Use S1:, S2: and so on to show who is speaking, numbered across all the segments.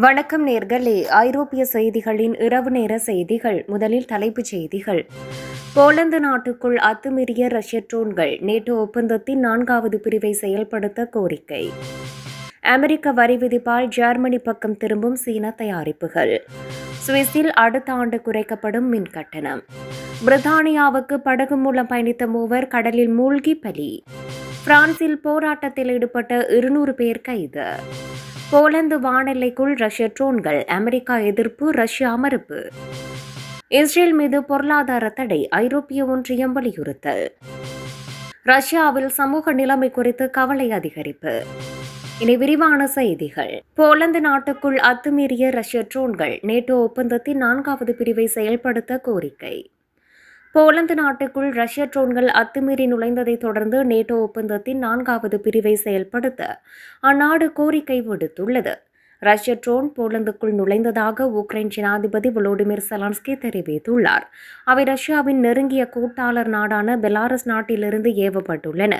S1: வணக்கம் நேர்களே. ஐரோப்பிய செய்திகளின் இரவு நேர செய்திகள். முதலில் தலைப்புச் செய்திகள். போலந்து நாட்டுக்குள் அத்துமீறிய ரஷ்ய ட்ரோன்கள். நேட்டோ ஒப்பந்தத்தின் 4வது பிரிவை செயல்படுத்த கோரிக்கை. அமெரிக்க வரி விதிப்பால் ஜெர்மனி பக்கம் திரும்பும் சீன தயாரிப்புகள். சுவிஸில் அடுத்த ஆண்டு குறைக்கப்படும் மின் கட்டணம். பிரித்தானியாவுக்கு படகு மூலம் பயணித்த மூவர் கடலில் மூழ்கி பலி. பிரான்சில் போராட்டத்தில் ஈடுபட்ட 200 பேர் கைது. போலந்து வானெல்லைக்குள் ரஷ்ய ட்ரோன்கள். அமெரிக்கா எதிர்ப்பு, ரஷ்யா மறுப்பு. இஸ்ரேல் மீது பொருளாதார தடை. ஐரோப்பிய ஒன்றியம் வலியுறுத்தல். ரஷ்யாவில் சமூக நிலைமை குறித்து கவலை அதிகரிப்பு. இனி விரிவான செய்திகள். போலந்து நாட்டுக்குள் அத்துமீறிய ரஷ்ய ட்ரோன்கள். நேட்டோ ஒப்பந்தத்தின் 4வது பிரிவை செயல்படுத்த கோரிக்கை. போலந்து நாட்டுக்குள் ரஷ்ய ட்ரோன்கள் அத்துமீறி நுழைந்ததை தொடர்ந்து நேட்டோ ஒப்பந்தத்தின் 4வது பிரிவை செயல்படுத்த அந்நாடு கோரிக்கை விடுத்துள்ளது. ரஷ்ய ட்ரோன் போலந்துக்குள் நுழைந்ததாக உக்ரைன் ஜனாதிபதி வோலோடிமிர் செலன்ஸ்கி தெரிவித்துள்ளார். அவை ரஷ்யாவின் நெருங்கிய கூட்டாளர் நாடான பெலாரஸ் நாட்டிலிருந்து ஏவப்பட்டுள்ளன.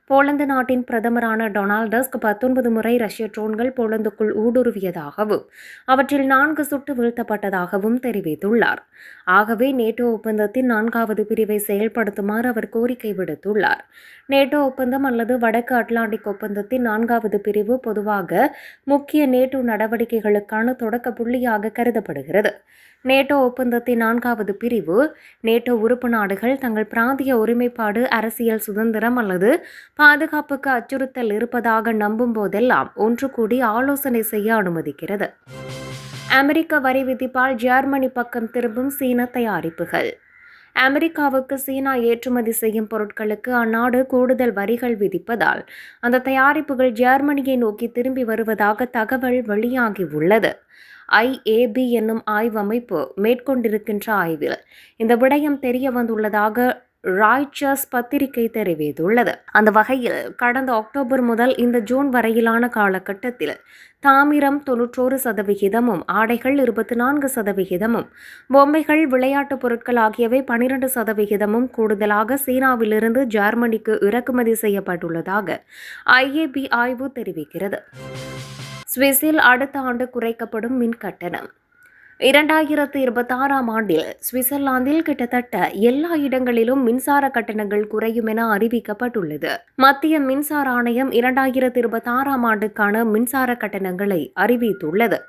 S1: போலந்து நாட்டின் பிரதமரான டொனால்ட் டஸ்க் 19 முறை ரஷ்ய ட்ரோன்கள் போலந்துக்குள் ஊடுருவியதாகவும் அவற்றில் 4 சுட்டு வீழ்த்தப்பட்டதாகவும் தெரிவித்துள்ளார். ஆகவே நேட்டோ ஒப்பந்தத்தின் 4வது பிரிவை செயல்படுத்துமாறு அவர் கோரிக்கை விடுத்துள்ளார். நேட்டோ ஒப்பந்தம் அல்லது வடக்கு அட்லாண்டிக் ஒப்பந்தத்தின் 4வது பிரிவு பொதுவாக முக்கிய நேட்டோ நடவடிக்கைகளுக்கான தொடக்க புள்ளியாக கருதப்படுகிறது. நேட்டோ ஒப்பந்தத்தின் 4வது பிரிவு நேட்டோ உறுப்பு நாடுகள் தங்கள் பிராந்திய ஒருமைப்பாடு, அரசியல் சுதந்திரம் அல்லது பாதுகாப்புக்கு அச்சுறுத்தல் இருப்பதாக நம்பும் போதெல்லாம் ஒன்று கூடி ஆலோசனை செய்ய அனுமதிக்கிறது. அமெரிக்க வரி விதிப்பால் ஜெர்மனி பக்கம் திரும்பும் சீன தயாரிப்புகள். அமெரிக்காவுக்கு சீனா ஏற்றுமதி செய்யும் பொருட்களுக்கு அந்நாடு கூடுதல் வரிகள் விதிப்பதால் அந்த தயாரிப்புகள் ஜெர்மனியை நோக்கி திரும்பி வருவதாக தகவல் வெளியாகியுள்ளது. IAB என்னும் ஆய்வமைப்பு மேற்கொண்டிருக்கின்ற ஆய்வில் இந்த விடயம் தெரிய வந்துள்ளதாக ராய்ச்சர்ஸ் பத்திரிகை தெரிவித்துள்ளது. அந்த வகையில் கடந்த அக்டோபர் முதல் இந்த ஜூன் வரையிலான காலகட்டத்தில் தாமிரம் 91%, ஆடைகள் 24%, பொம்மைகள், விளையாட்டுப் பொருட்கள் ஆகியவை 12% கூடுதலாக சீனாவிலிருந்து ஜெர்மனிக்கு இறக்குமதி செய்யப்பட்டுள்ளதாக IAB ஆய்வு தெரிவிக்கிறது. சுவிஸில் அடுத்த ஆண்டு குறைக்கப்படும் மின் கட்டணம். 2026ஆம் ஆண்டில் சுவிட்சர்லாந்தில் கிட்டத்தட்ட எல்லா இடங்களிலும் மின்சார கட்டணங்கள் குறையும் என அறிவிக்கப்பட்டுள்ளது. மத்திய மின்சார ஆணையம் 2026ஆம் ஆண்டுக்கான மின்சார கட்டணங்களை அறிவித்துள்ளது.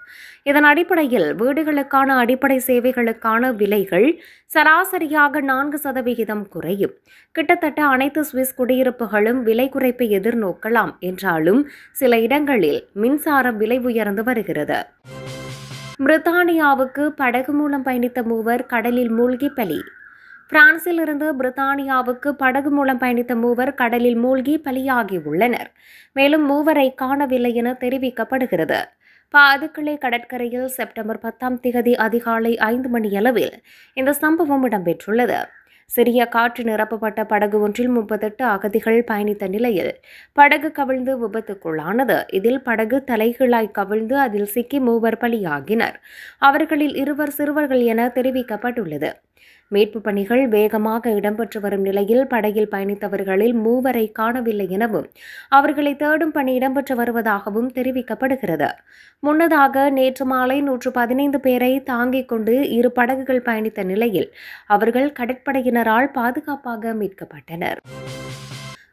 S1: இதன் அடிப்படையில் வீடுகளுக்கான அடிப்படை சேவைகளுக்கான விலைகள் சராசரியாக 4% குறையும். கிட்டத்தட்ட அனைத்து சுவிஸ் குடியிருப்புகளும் விலை குறைப்பை எதிர்நோக்கலாம் என்றாலும் சில இடங்களில் மின்சாரம் விலை உயர்ந்து வருகிறது. பிரித்தானியாவுக்கு படகு மூலம் பயணித்த மூவர் கடலில் மூழ்கி பலி. பிரான்சிலிருந்து பிரித்தானியாவுக்கு படகு மூலம் பயணித்த மூவர் கடலில் மூழ்கி பலியாகியுள்ளனர். மேலும் மூவரை காணவில்லை என தெரிவிக்கப்படுகிறது. பாதுக்களை கடற்கரையில் செப்டம்பர் 10 அதிகாலை 5 மணியளவில் இந்த சம்பவம் இடம்பெற்றுள்ளது. சிறிய காற்று நிரப்பப்பட்ட படகு ஒன்றில் 38 அகதிகள் பயணித்த நிலையில் படகு கவிழ்ந்து விபத்துக்குள்ளானது. இதில் படகு தலைகீழாய் கவிழ்ந்து அதில் சிக்கி மூவர் பலியாகினர். அவர்களில் 2 சிறுவர்கள் என தெரிவிக்கப்பட்டுள்ளது. மீட்பு பணிகள் வேகமாக இடம்பெற்று வரும் நிலையில் படகில் பயணித்தவர்களில் மூவரை காணவில்லை எனவும் அவர்களை தேடும் பணி இடம்பெற்று வருவதாகவும் தெரிவிக்கப்படுகிறது. முன்னதாக நேற்று மாலை 115 பேரை தாங்கிக் கொண்டு 2 படகுகள் பயணித்த நிலையில் அவர்கள் கடற்படையினரால் பாதுகாப்பாக மீட்கப்பட்டனர்.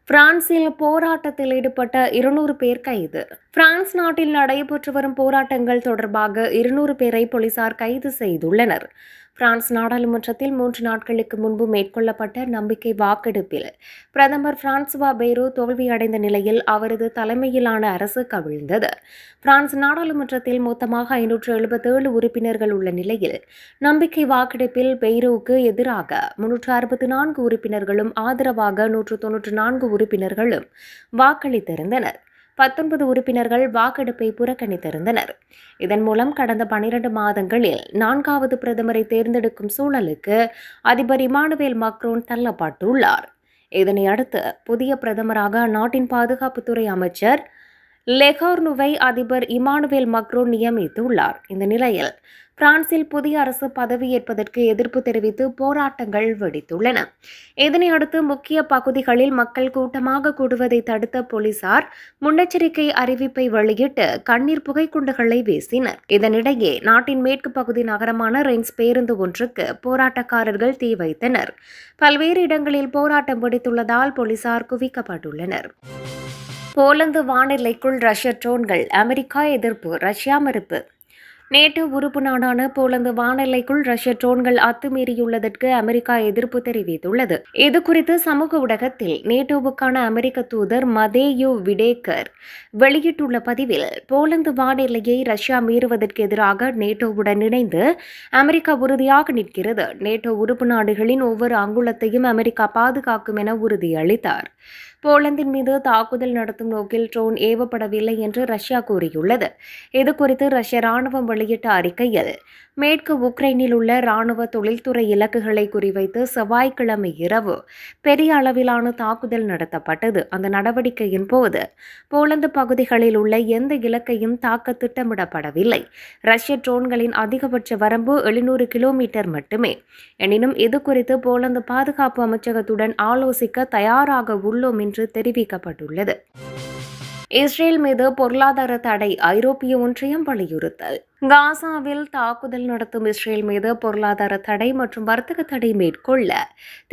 S1: பிரான்சில் போராட்டத்தில் ஈடுபட்ட 200 பேர் கைது. பிரான்ஸ் நாட்டில் நடைபெற்று வரும் போராட்டங்கள் தொடர்பாக 200 பேரை போலீசார் கைது செய்துள்ளனர். பிரான்ஸ் நாடாளுமன்றத்தில் 3 நாட்களுக்கு முன்பு மேற்கொள்ளப்பட்ட நம்பிக்கை வாக்கெடுப்பில் பிரதமர் பிரான்சுவா பேரோ தோல்வியடைந்த நிலையில் அவரது தலைமையிலான அரசு கவிழ்ந்தது. பிரான்ஸ் நாடாளுமன்றத்தில் மொத்தமாக 577 உறுப்பினர்கள் உள்ள நிலையில் நம்பிக்கை வாக்கெடுப்பில் பெய்ரோவுக்கு எதிராக 364 உறுப்பினர்களும் ஆதரவாக 194 உறுப்பினர்களும் வாக்களித்திருந்தனர். 19 உறுப்பினர்கள் வாக்கெடுப்பை புறக்கணித்திருந்தனர். இதன் மூலம் கடந்த 12 மாதங்களில் 4வது பிரதமரை தேர்ந்தெடுக்கும் சூழலுக்கு அதிபர் இமானுவேல் மக்ரோன் தள்ளப்பட்டுள்ளார். இதனையடுத்து புதிய பிரதமராக அந்நாட்டின் பாதுகாப்புத்துறை அமைச்சர் லெகோர்னுவை அதிபர் இமானுவேல் மக்ரோன் நியமித்துள்ளார். இந்த நிலையில் பிரான்சில் புதிய அரசு பதவியேற்பதற்கு எதிர்ப்பு தெரிவித்து போராட்டங்கள் வெடித்துள்ளன. இதனையடுத்து முக்கிய பகுதிகளில் மக்கள் கூட்டமாக கூடுவதை தடுத்த போலீசார் முன்னெச்சரிக்கை அறிவிப்பை வெளியிட்டு கண்ணீர் புகைக்குண்டுகளை வீசினர். இதனிடையே நாட்டின் மேற்கு பகுதி நகரமான ரென்ஸ் பேருந்து ஒன்றுக்கு போராட்டக்காரர்கள் தீ வைத்தனர். பல்வேறு இடங்களில் போராட்டம் வெடித்துள்ளதால் போலீசார் குவிக்கப்பட்டுள்ளனர். போலந்து வானெல்லைக்குள் ரஷ்ய ட்ரோன்கள், அமெரிக்கா எதிர்ப்பு, ரஷ்யா மறுப்பு. நேட்டோ உறுப்பு நாடான போலந்து வானெல்லைக்குள் ரஷ்ய ட்ரோன்கள் அத்துமீறியுள்ளதற்கு அமெரிக்கா எதிர்ப்பு தெரிவித்துள்ளது. இதுகுறித்து சமூக ஊடகத்தில் நேட்டோவுக்கான அமெரிக்க தூதர் மதேயு விடேக்கர் வெளியிட்டுள்ள பதிவில், போலந்து வானெல்லையை ரஷ்யா மீறுவதற்கு எதிராக நேட்டோவுடன் இணைந்து அமெரிக்கா உறுதியாக நிற்கிறது. நேட்டோ உறுப்பு நாடுகளின் ஒவ்வொரு அங்குலத்தையும் அமெரிக்கா பாதுகாக்கும் என உறுதியளித்தார். போலந்தின் மீது தாக்குதல் நடத்தும் நோக்கில் ட்ரோன் ஏவப்படவில்லை என்று ரஷ்யா கூறியுள்ளது. இதுகுறித்து ரஷ்ய ராணுவம் வெளியிட்ட அறிக்கையில், மேற்கு உக்ரைனில் உள்ள ராணுவ தொழில்துறை இலக்குகளை குறிவைத்து செவ்வாய்க்கிழமை இரவு பெரிய அளவிலான தாக்குதல் நடத்தப்பட்டது. அந்த நடவடிக்கையின் போது போலந்து பகுதிகளில் உள்ள எந்த இலக்கையும் தாக்க திட்டமிடப்படவில்லை. ரஷ்ய ட்ரோன்களின் அதிகபட்ச வரம்பு 700 கிலோமீட்டர் மட்டுமே. எனினும் இதுகுறித்து போலந்து பாதுகாப்பு அமைச்சகத்துடன் ஆலோசிக்க தயாராக உள்ளோம் என்று தெரிவிக்கப்பட்டுள்ளது. இஸ்ரேல் மீது பொருளாதார தடை, ஐரோப்பிய ஒன்றியம் வலியுறுத்தல். காசாவில் தாக்குதல் நடத்தும் இஸ்ரேல் மீது பொருளாதார தடை மற்றும் வர்த்தக தடை மேற்கொள்ள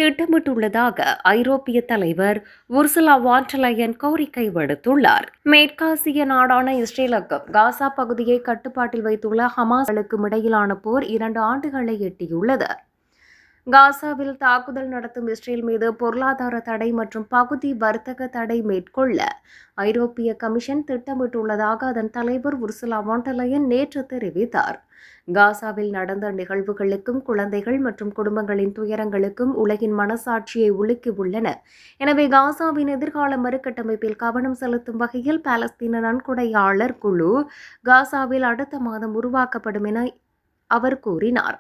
S1: திட்டமிட்டுள்ளதாக ஐரோப்பிய தலைவர் உர்சுலா வான் டெர் லெயன் கோரிக்கை விடுத்துள்ளார். மேற்காசிய நாடான இஸ்ரேலுக்கும் காசா பகுதியை கட்டுப்பாட்டில் வைத்துள்ள ஹமாஸ்களுக்கும் இடையிலான போர் 2 ஆண்டுகளை எட்டியுள்ளது. காசாவில் தாக்குதல் நடத்தும் இஸ்ரேல் மீது பொருளாதார தடை மற்றும் பகுதி வர்த்தக தடை மேற்கொள்ள ஐரோப்பிய கமிஷன் திட்டமிட்டுள்ளதாக அதன் தலைவர் உர்சுலா வான் டெர் லெயன் நேற்று தெரிவித்தார். காசாவில் நடந்த நிகழ்வுகளுக்கும் குழந்தைகள் மற்றும் குடும்பங்களின் துயரங்களுக்கும் உலகின் மனசாட்சியை உலுக்கியுள்ளன. எனவே காசாவின் எதிர்கால மறுகட்டமைப்பில் கவனம் செலுத்தும் வகையில் பாலஸ்தீன நன்கொடையாளர் குழு காசாவில் அடுத்த மாதம் உருவாக்கப்படும் என அவர் கூறினார்.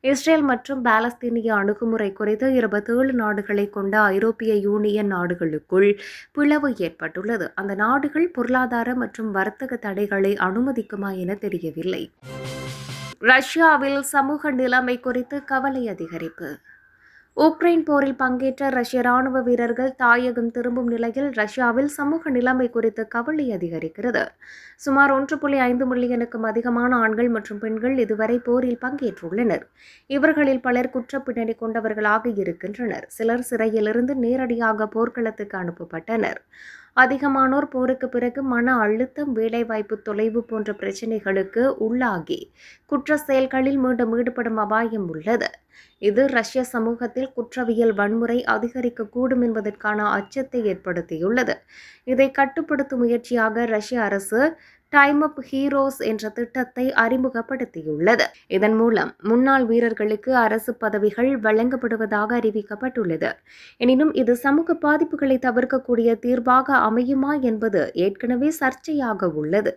S1: இஸ்ரேல் மற்றும் பாலஸ்தீனிய அணுகுமுறை குறித்து 27 நாடுகளை கொண்ட ஐரோப்பிய யூனியன் நாடுகளுக்குள் பிளவு ஏற்பட்டுள்ளது. அந்த நாடுகள் பொருளாதார மற்றும் வர்த்தக தடைகளை அனுமதிக்குமா என தெரியவில்லை. ரஷ்யாவில் சமூக நிலைமை குறித்து கவலை அதிகரிப்பு. உக்ரைன் போரில் பங்கேற்ற ரஷ்ய ராணுவ வீரர்கள் தாயகம் திரும்பும் நிலையில் ரஷ்யாவில் சமூக நிலைமை குறித்து கவலை அதிகரிக்கிறது. சுமார் 1.5 மில்லியனுக்கும் அதிகமான ஆண்கள் மற்றும் பெண்கள் இதுவரை போரில் பங்கேற்றுள்ளனர். இவர்களில் பலர் குற்றப்பின்னணி கொண்டவர்களாக இருக்கின்றனர். சிலர் சிறையிலிருந்து நேரடியாக போர்க்களத்துக்கு அனுப்பப்பட்டனர். அதிகமானோர் போருக்கு பிறகு மன அழுத்தம், வேலைவாய்ப்பு தொலைவு போன்ற பிரச்சினைகளுக்கு உள்ளாகி குற்ற செயல்களில் மீண்டும் ஈடுபடும் அபாயம் உள்ளது. இது ரஷ்ய சமூகத்தில் குற்றவியல் வன்முறை அதிகரிக்கக்கூடும் என்பதற்கான அச்சத்தை ஏற்படுத்தியுள்ளது. இதை கட்டுப்படுத்தும் முயற்சியாக ரஷ்ய அரசு டைம் அப் ஹீரோஸ் என்ற திட்டத்தை அறிமுகப்படுத்தியுள்ளது. இதன் மூலம் முன்னாள் வீரர்களுக்கு அரசு பதவிகள் வழங்கப்படுவதாக அறிவிக்கப்பட்டுள்ளது. எனினும் இது சமூக பாதிப்புகளை தவிர்க்கக்கூடிய தீர்வாக அமையுமா என்பது ஏற்கனவே சர்ச்சையாக உள்ளது.